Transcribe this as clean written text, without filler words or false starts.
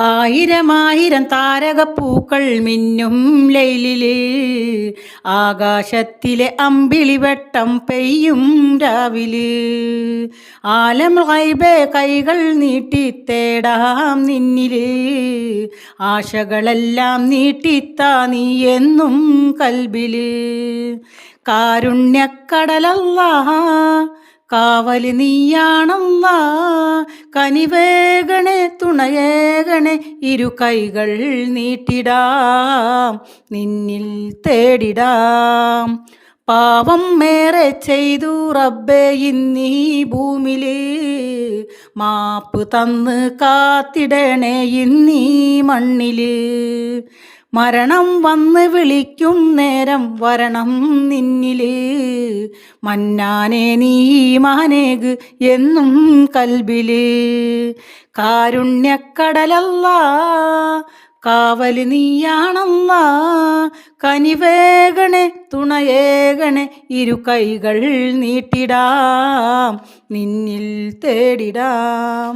ആയിരമായിരം താരകപ്പൂക്കൾ മിന്നും ലൈലില്, ആകാശത്തിലെ അമ്പിളിവട്ടം പെയ്യും രാവില്. ആലം ഗൈബേ കൈകൾ നീട്ടി തേടാം നിന്നില്, ആശകളെല്ലാം നീട്ടിത്താ നീ എന്നും കൽബില്. കാരുണ്യക്കടലല്ലാഹ് കാവല് നീയാണല്ലാ, കനിവേകണേ തുണയേകണേ ഇരു കൈകൾ നീട്ടിടാം നിന്നിൽ തേടിടാം. പാവം മേറെ ചെയ്തു റബ്ബേ ഇന്നീ ഭൂമില്, മാപ്പ് തന്ന് കാത്തിടണേ ഇന്നീ മണ്ണില്. മരണം വന്ന് വിളിക്കും നേരം വരണം നിന്നില്, മന്നാനെ നീ മാനേക് എന്നും കൽബില്. കാരുണ്യക്കടലല്ലാഹ് കാവല് നീയാണല്ലാ, കനിവേകണേ തുണയേകണേ ഇരു കൈകൾ നീട്ടിടാം നിന്നിൽ തേടിടാം.